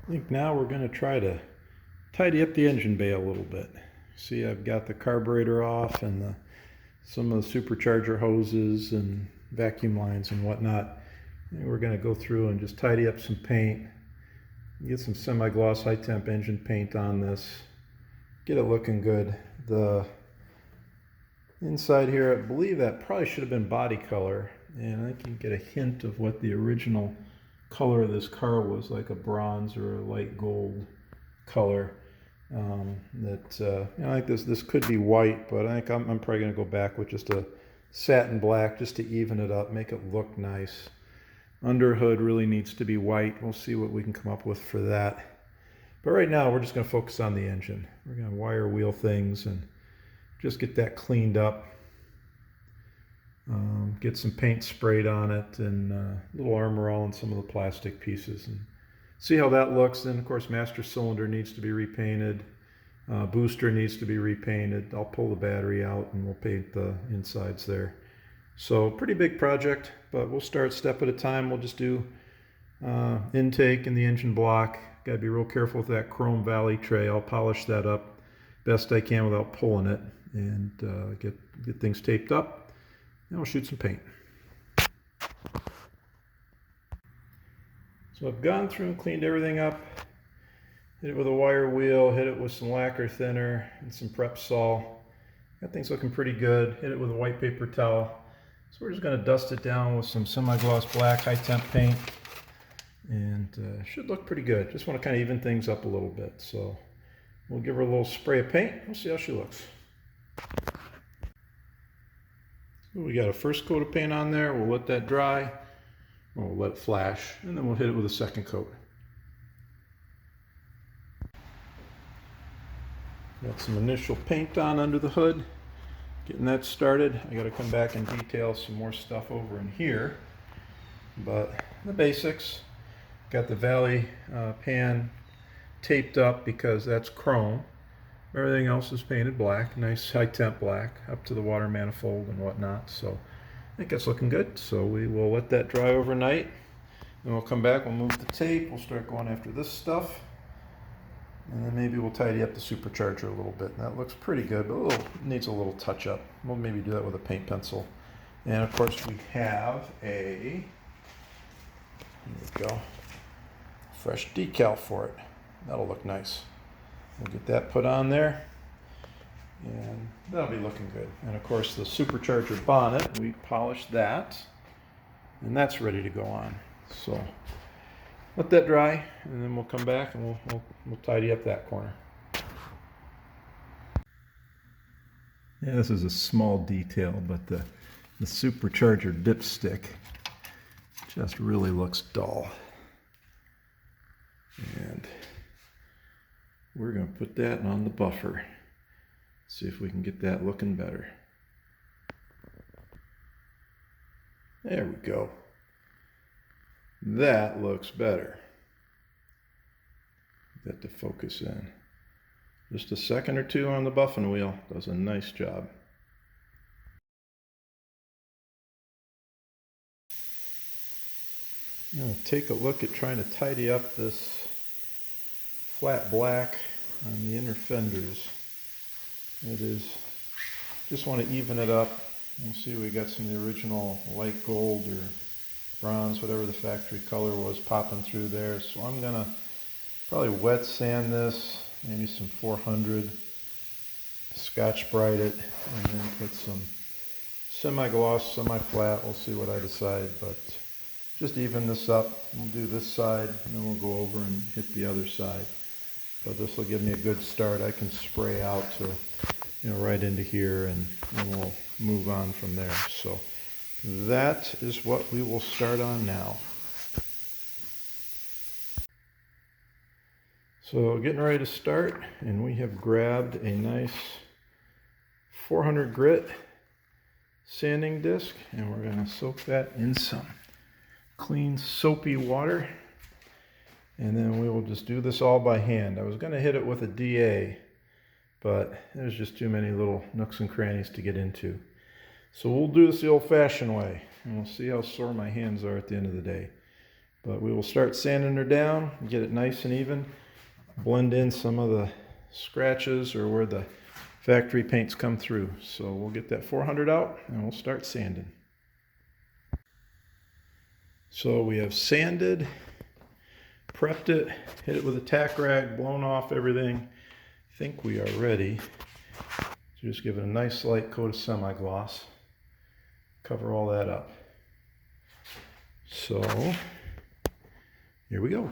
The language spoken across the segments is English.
I think now we're going to try to tidy up the engine bay a little bit. See, I've got the carburetor off and some of the supercharger hoses and vacuum lines and whatnot. And we're going to go through and just tidy up some paint, get some semi-gloss high temp engine paint on this, get it looking good. The inside here, I believe that probably should have been body color, and I think you can get a hint of what the original color of this car was, like a bronze or a light gold color. I think this could be white, but I think I'm probably going to go back with just a satin black just to even it up, make it look nice. Underhood really needs to be white. We'll see what we can come up with for that. But right now we're just going to focus on the engine. We're going to wire wheel things and just get that cleaned up. Get some paint sprayed on it and a little armor all on some of the plastic pieces and see how that looks. Then of course master cylinder needs to be repainted, booster needs to be repainted. I'll pull the battery out and we'll paint the insides there. So pretty big project, but we'll start step at a time. We'll just do intake and the engine block. Got to be real careful with that chrome valley tray. I'll polish that up best I can without pulling it and get things taped up. And we'll shoot some paint. So I've gone through and cleaned everything up. Hit it with a wire wheel, hit it with some lacquer thinner and some prep sol. Got things looking pretty good. Hit it with a white paper towel. So we're just going to dust it down with some semi-gloss black high temp paint. And should look pretty good. Just want to kind of even things up a little bit. So we'll give her a little spray of paint. We'll see how she looks. We got a first coat of paint on there. We'll let that dry. We'll let it flash, and then we'll hit it with a second coat. Got some initial paint on under the hood. Getting that started. I got to come back and detail some more stuff over in here. But the basics. Got the valley pan taped up because that's chrome. Everything else is painted black, nice high temp black, up to the water manifold and whatnot. So I think that's looking good. So we will let that dry overnight. Then we'll come back, we'll move the tape, we'll start going after this stuff. And then maybe we'll tidy up the supercharger a little bit. That looks pretty good, but needs a little touch up. We'll maybe do that with a paint pencil. And of course we have here we go, fresh decal for it. That'll look nice. We'll get that put on there, and that'll be looking good. And of course the supercharger bonnet, we polished that, and that's ready to go on. So let that dry, and then we'll come back and we'll tidy up that corner. Yeah, this is a small detail, but the supercharger dipstick just really looks dull. And we're going to put that on the buffer. See if we can get that looking better. There we go. That looks better. Get that to focus in. Just a second or two on the buffing wheel does a nice job. I'm going to take a look at trying to tidy up this flat black on the inner fenders. It is, just want to even it up. You can see we got some of the original light gold or bronze, whatever the factory color was, popping through there. So I'm going to probably wet sand this, maybe some 400, Scotch-Brite it, and then put some semi-gloss, semi-flat. We'll see what I decide, but just even this up. We'll do this side, and then we'll go over and hit the other side. But this will give me a good start. I can spray out to, right into here, and then we'll move on from there. So that is what we will start on now. So getting ready to start, and we have grabbed a nice 400 grit sanding disc, and we're going to soak that in some clean soapy water, and then we will just do this all by hand. I was going to hit it with a DA, but there's just too many little nooks and crannies to get into. So we'll do this the old-fashioned way, and we'll see how sore my hands are at the end of the day. But we will start sanding her down, get it nice and even, blend in some of the scratches or where the factory paints come through. So we'll get that 400 out and we'll start sanding. So we have sanded, prepped it, hit it with a tack rag, blown off everything. I think we are ready to just give it a nice light coat of semi-gloss. Cover all that up. So here we go.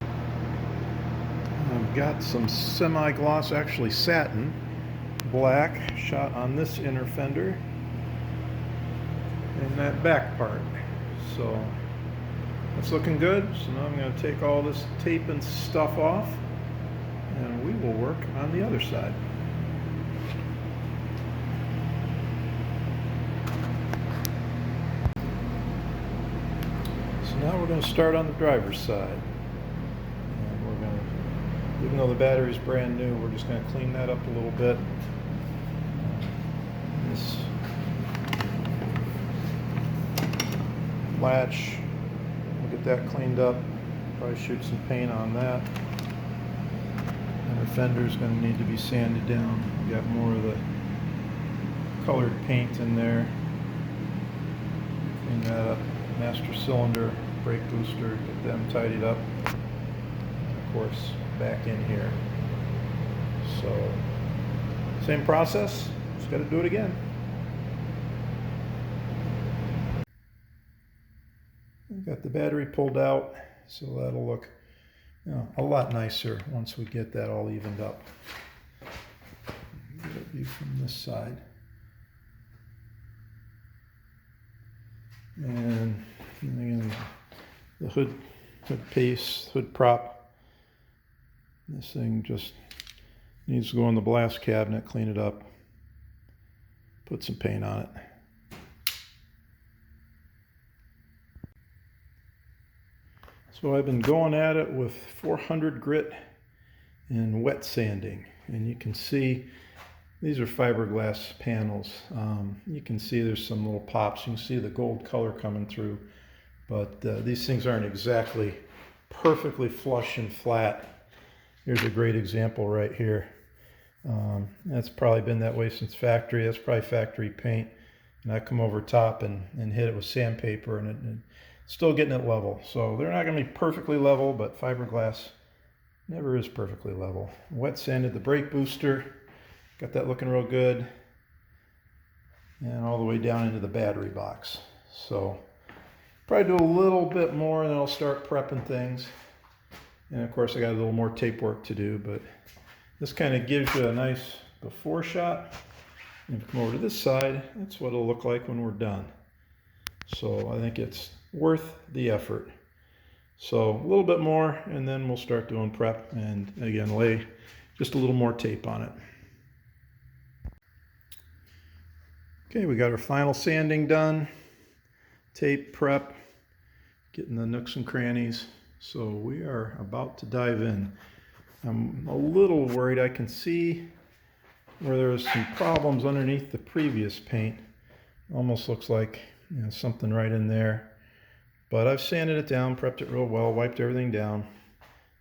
I've got some semi-gloss, actually satin, black, shot on this inner fender and that back part. So that's looking good. So now I'm going to take all this tape and stuff off and we will work on the other side. So now we're going to start on the driver's side. And we're going to, even though the battery's brand new, we're just going to clean that up a little bit. This latch, we'll get that cleaned up. Probably shoot some paint on that. And our fender's going to need to be sanded down. We got more of the colored paint in there. Clean that up. Master cylinder, brake booster, get them tidied up. And of course, back in here. So, same process, just got to do it again. We've got the battery pulled out, so that'll look, you know, a lot nicer once we get that all evened up. Get a view from this side. And again, the hood piece, hood prop. This thing just needs to go in the blast cabinet, clean it up, put some paint on it. So I've been going at it with 400 grit and wet sanding, and you can see these are fiberglass panels. You can see there's some little pops. You can see the gold color coming through, but these things aren't exactly perfectly flush and flat. Here's a great example right here. That's probably been that way since factory. That's probably factory paint. And I come over top and hit it with sandpaper, and it's still getting it level. So they're not going to be perfectly level, but fiberglass never is perfectly level. Wet sanded the brake booster. Got that looking real good. And all the way down into the battery box. So probably do a little bit more and then I'll start prepping things. And of course I got a little more tape work to do, but this kind of gives you a nice before shot. And if you come over to this side, that's what it'll look like when we're done. So I think it's worth the effort. So a little bit more and then we'll start doing prep and again lay just a little more tape on it. Okay, we got our final sanding done, tape prep, getting the nooks and crannies. So we are about to dive in. I'm a little worried. I can see where there was some problems underneath the previous paint. Almost looks like, you know, something right in there. But I've sanded it down, prepped it real well, wiped everything down.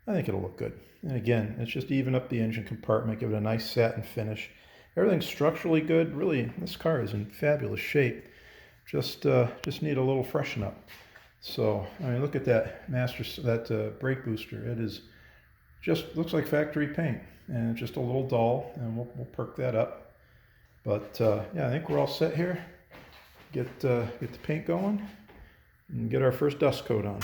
I think it'll look good. And again, it's just even up the engine compartment, give it a nice satin finish. Everything's structurally good. Really, this car is in fabulous shape. Just need a little freshen up. So, I mean, look at that brake booster. It is just looks like factory paint, and it's just a little dull, and we'll perk that up. But yeah, I think we're all set here. Get the paint going and get our first dust coat on.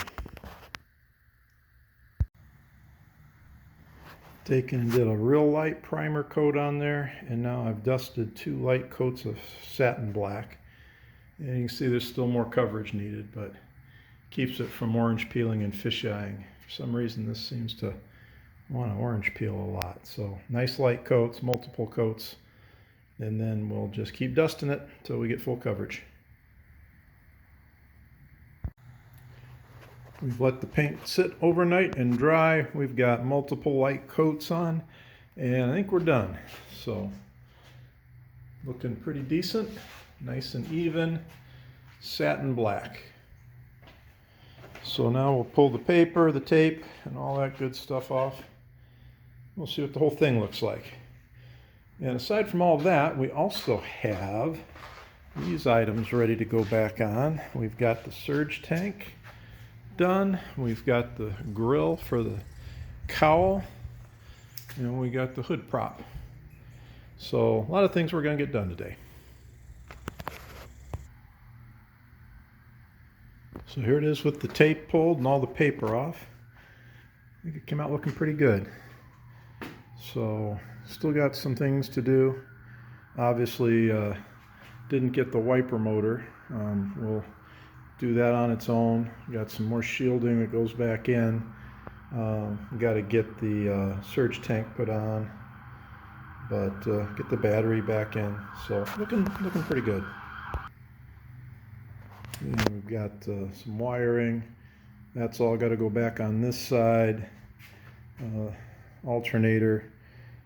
Taken and did a real light primer coat on there, and now I've dusted 2 light coats of satin black. And you can see there's still more coverage needed, but keeps it from orange peeling and fisheyeing. For some reason this seems to want to orange peel a lot. So nice light coats, multiple coats, and then we'll just keep dusting it until we get full coverage. We've let the paint sit overnight and dry. We've got multiple light coats on, and I think we're done. So looking pretty decent, nice and even, satin black. So now we'll pull the paper, the tape, and all that good stuff off. We'll see what the whole thing looks like. And aside from all that, we also have these items ready to go back on. We've got the surge tank done. We've got the grill for the cowl. And we got the hood prop. So a lot of things we're going to get done today. So here it is with the tape pulled and all the paper off. I think it came out looking pretty good. So still got some things to do. Obviously didn't get the wiper motor. We'll do that on its own. Got some more shielding that goes back in. Got to get the surge tank put on, but get the battery back in. So looking pretty good. And we've got some wiring. That's all got to go back on this side. Alternator.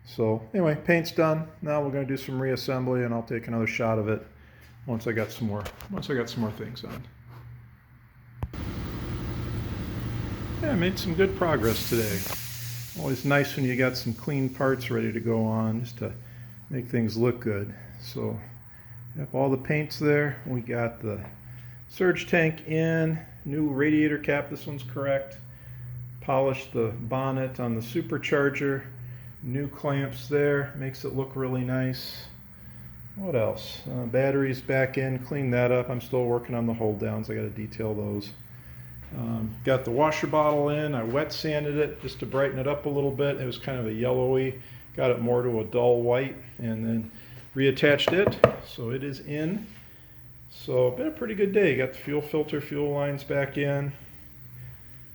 So anyway, paint's done. Now we're going to do some reassembly, and I'll take another shot of it once I got some more things on. Yeah, I made some good progress today. Always nice when you got some clean parts ready to go on, just to make things look good. So yep, all the paint's there. We got the surge tank in, new radiator cap, this one's correct. Polished the bonnet on the supercharger, new clamps there, makes it look really nice. What else? Batteries back in, clean that up. I'm still working on the hold downs, I got to detail those. Got the washer bottle in, I wet sanded it just to brighten it up a little bit. It was kind of a yellowy, got it more to a dull white, and then reattached it, so it is in. So been a pretty good day. Got the fuel filter, fuel lines back in.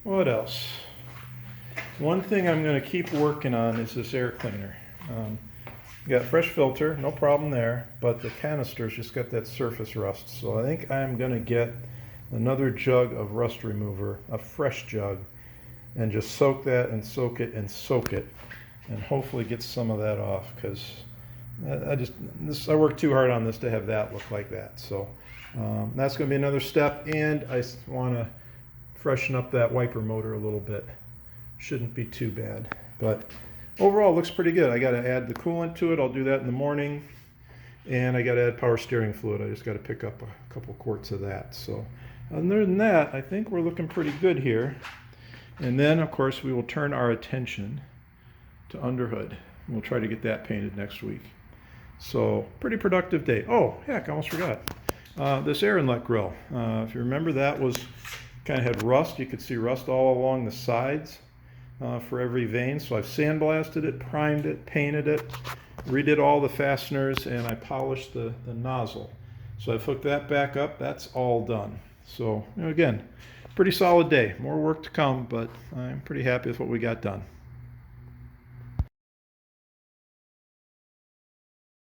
What else? One thing I'm going to keep working on is this air cleaner. Got fresh filter, no problem there, but the canister's just got that surface rust. So I think I'm going to get another jug of rust remover, a fresh jug, and just soak that and soak it and soak it, and hopefully get some of that off, because I worked too hard on this to have that look like that. So that's going to be another step, and I want to freshen up that wiper motor a little bit. Shouldn't be too bad, but overall it looks pretty good. I got to add the coolant to it. I'll do that in the morning, and I got to add power steering fluid. I just got to pick up a couple quarts of that. So other than that, I think we're looking pretty good here. And then of course we will turn our attention to underhood. We'll try to get that painted next week. So pretty productive day. Oh heck, I almost forgot. This air inlet grill. If you remember, that was kind of had rust. You could see rust all along the sides for every vane. So I've sandblasted it, primed it, painted it, redid all the fasteners, and I polished the nozzle. So I've hooked that back up. That's all done. So again, pretty solid day. More work to come, but I'm pretty happy with what we got done.